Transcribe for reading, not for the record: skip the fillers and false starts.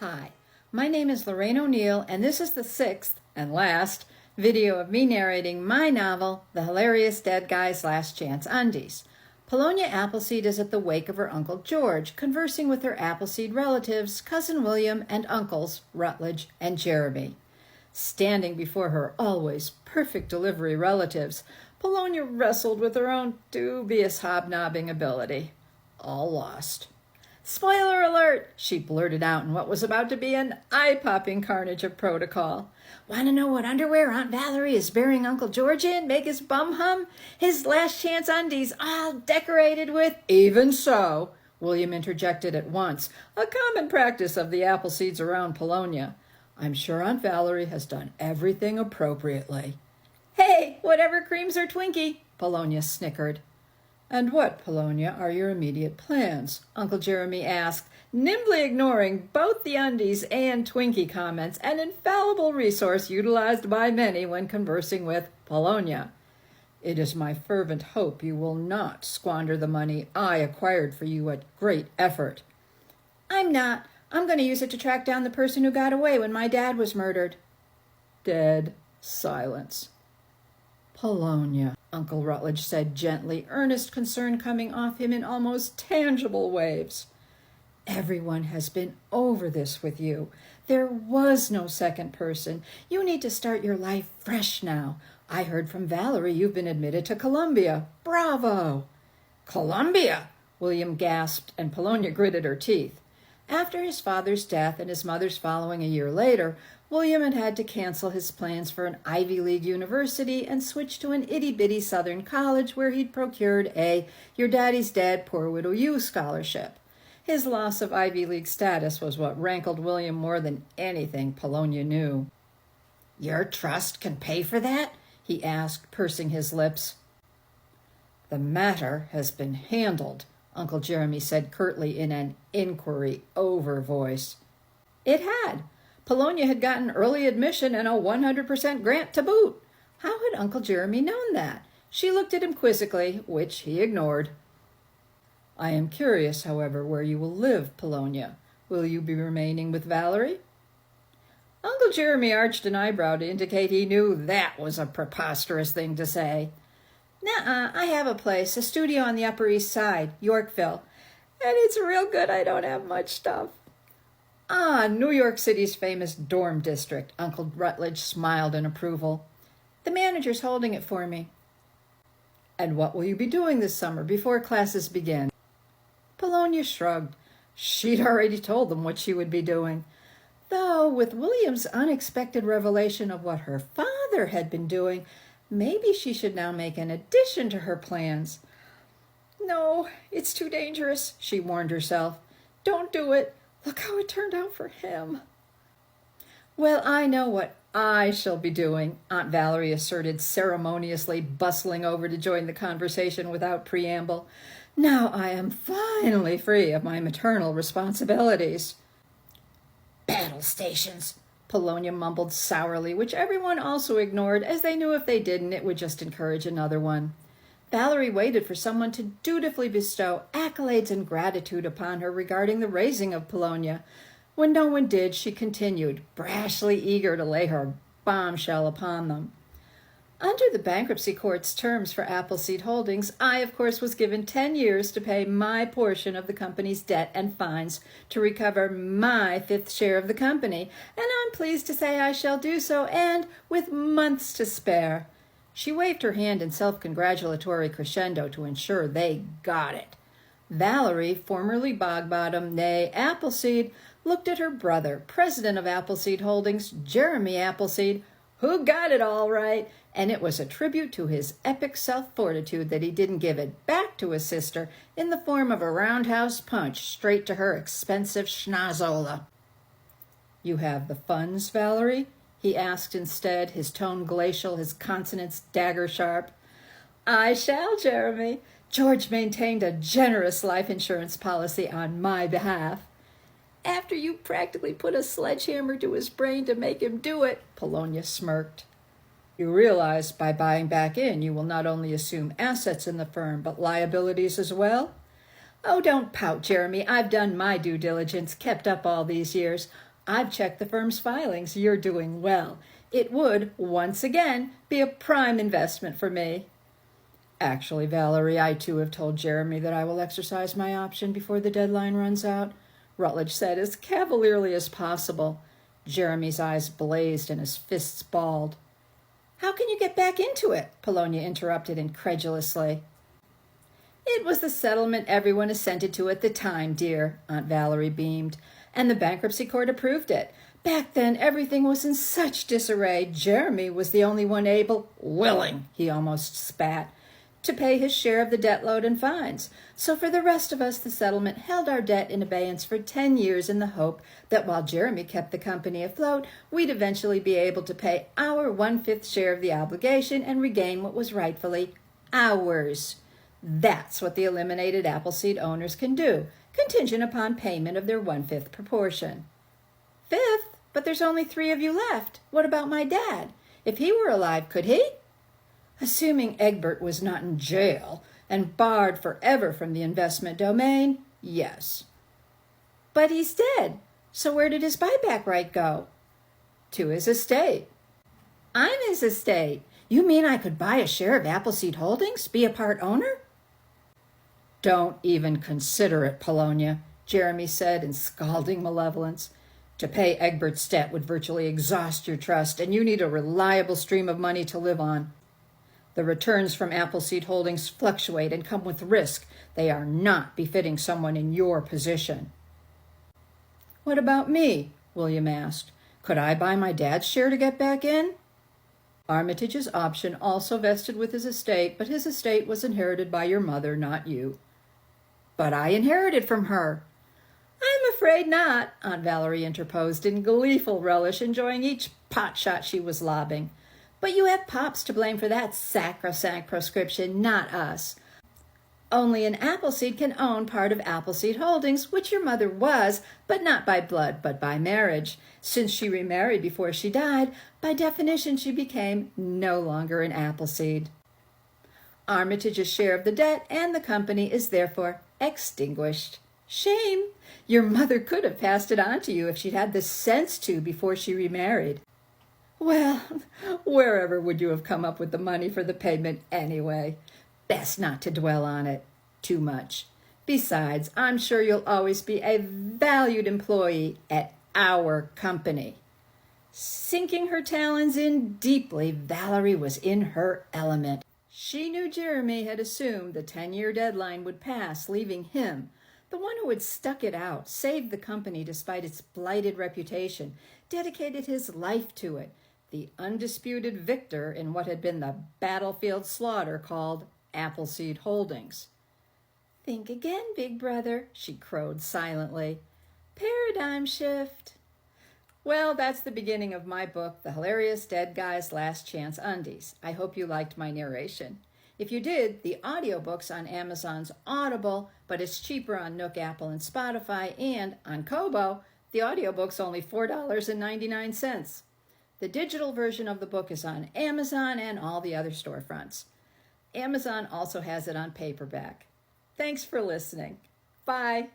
Hi, my name is Lorraine O'Neill, and this is the sixth and last video of me narrating my novel, The Hilarious Dead Guy's Last Chance Undies. Polonia Appleseed is at the wake of her Uncle George, conversing with her Appleseed relatives, Cousin William, and uncles Rutledge and Jeremy. Standing before her always perfect delivery relatives, Polonia wrestled with her own dubious hobnobbing ability. All lost. "Spoiler alert!" she blurted out in what was about to be an eye-popping carnage of protocol. "Want to know what underwear Aunt Valerie is burying Uncle George in? Make his bum hum? His last chance undies, all decorated with—" "Even so," William interjected at once, a common practice of the Appleseeds around Polonia. "I'm sure Aunt Valerie has done everything appropriately." "Hey, whatever creams her Twinkie," Polonia snickered. "And what, Polonia, are your immediate plans?" Uncle Jeremy asked, nimbly ignoring both the Undies and Twinkie comments, an infallible resource utilized by many when conversing with Polonia. "It is my fervent hope you will not squander the money I acquired for you at great effort." "I'm not. I'm going to use it to track down the person who got away when my dad was murdered." Dead silence. "Polonia," Uncle Rutledge said gently, earnest concern coming off him in almost tangible waves. "Everyone has been over this with you. There was no second person. You need to start your life fresh now. I heard from Valerie you've been admitted to Columbia. Bravo!" "Columbia!" William gasped, and Polonia gritted her teeth. After his father's death and his mother's following a year later, William had to cancel his plans for an Ivy League university and switch to an itty-bitty Southern college where he'd procured a "Your Daddy's Dead, Poor Widow You" scholarship. His loss of Ivy League status was what rankled William more than anything Polonia knew. "Your trust can pay for that?" he asked, pursing his lips. "The matter has been handled," Uncle Jeremy said curtly in an inquiry-over voice. It had. Polonia had gotten early admission and a 100% grant to boot. How had Uncle Jeremy known that? She looked at him quizzically, which he ignored. "I am curious, however, where you will live, Polonia. Will you be remaining with Valerie?" Uncle Jeremy arched an eyebrow to indicate he knew that was a preposterous thing to say. "Nuh-uh, I have a place, a studio on the Upper East Side, Yorkville. And it's real good I don't have much stuff." "Ah, New York City's famous dorm district," Uncle Rutledge smiled in approval. "The manager's holding it for me." "And what will you be doing this summer before classes begin?" Polonia shrugged. She'd already told them what she would be doing. Though, with William's unexpected revelation of what her father had been doing, maybe she should now make an addition to her plans. "No, it's too dangerous," she warned herself. "Don't do it. Look how it turned out for him." "Well, I know what I shall be doing," Aunt Valerie asserted, ceremoniously bustling over to join the conversation without preamble. "Now I am finally free of my maternal responsibilities." "Battle stations," Polonia mumbled sourly, which everyone also ignored, as they knew if they didn't, it would just encourage another one. Valerie waited for someone to dutifully bestow accolades and gratitude upon her regarding the raising of Polonia. When no one did, she continued, brashly eager to lay her bombshell upon them. "Under the bankruptcy court's terms for Appleseed Holdings, I, of course, was given 10 years to pay my portion of the company's debt and fines to recover my fifth share of the company, and I'm pleased to say I shall do so, and with months to spare." She waved her hand in self-congratulatory crescendo to ensure they got it. Valerie, formerly Bogbottom, nay Appleseed, looked at her brother, president of Appleseed Holdings, Jeremy Appleseed, who got it all right, and it was a tribute to his epic self-fortitude that he didn't give it back to his sister in the form of a roundhouse punch straight to her expensive schnozola. "You have the funds, Valerie?" he asked instead, his tone glacial, his consonants dagger-sharp. "I shall, Jeremy. George maintained a generous life insurance policy on my behalf." "After you practically put a sledgehammer to his brain to make him do it," Polonia smirked. "You realize by buying back in you will not only assume assets in the firm, but liabilities as well?" "Oh, don't pout, Jeremy. I've done my due diligence, kept up all these years. I've checked the firm's filings. You're doing well. It would, once again, be a prime investment for me. Actually, Valerie, I too have told Jeremy that I will exercise my option before the deadline runs out, Rutledge said as cavalierly as possible. Jeremy's eyes blazed and his fists balled. How can you get back into it? Polonia interrupted incredulously. It was the settlement everyone assented to at the time, dear, Aunt Valerie beamed, and the bankruptcy court approved it. Back then, everything was in such disarray. Jeremy was the only one willing, he almost spat, to pay his share of the debt load and fines. So for the rest of us, the settlement held our debt in abeyance for 10 years in the hope that while Jeremy kept the company afloat, we'd eventually be able to pay our 1/5 share of the obligation and regain what was rightfully ours. That's what the eliminated Appleseed owners can do, contingent upon payment of their 1/5 proportion. 5th? But there's only 3 of you left. What about my dad? If he were alive, could he? Assuming Egbert was not in jail and barred forever from the investment domain, yes. But he's dead, so where did his buyback right go? To his estate. I'm his estate. You mean I could buy a share of Appleseed Holdings, be a part owner? Don't even consider it, Polonia, Jeremy said in scalding malevolence. To pay Egbert's debt would virtually exhaust your trust, and you need a reliable stream of money to live on. The returns from Appleseed Holdings fluctuate and come with risk. They are not befitting someone in your position. What about me? William asked. Could I buy my dad's share to get back in? Armitage's option also vested with his estate, but his estate was inherited by your mother, not you. But I inherited from her. I'm afraid not, Aunt Valerie interposed in gleeful relish, enjoying each pot shot she was lobbing. But you have Pops to blame for that sacrosanct proscription, not us. Only an Appleseed can own part of Appleseed Holdings, which your mother was, but not by blood, but by marriage. Since she remarried before she died, by definition she became no longer an Appleseed. Armitage's share of the debt and the company is therefore extinguished. Shame! Your mother could have passed it on to you if she'd had the sense to before she remarried. Well, wherever would you have come up with the money for the payment anyway? Best not to dwell on it too much. Besides, I'm sure you'll always be a valued employee at our company. Sinking her talons in deeply, Valerie was in her element. She knew Jeremy had assumed the 10-year deadline would pass, leaving him, the one who had stuck it out, saved the company despite its blighted reputation, dedicated his life to it, the undisputed victor in what had been the battlefield slaughter called Appleseed Holdings. Think again, big brother, she crowed silently. Paradigm shift. Well, that's the beginning of my book, The Hilarious Dead Guy's Last Chance Undies. I hope you liked my narration. If you did, the audiobook's on Amazon's Audible, but it's cheaper on Nook, Apple, and Spotify, and on Kobo, the audiobook's only $4.99. The digital version of the book is on Amazon and all the other storefronts. Amazon also has it on paperback. Thanks for listening. Bye.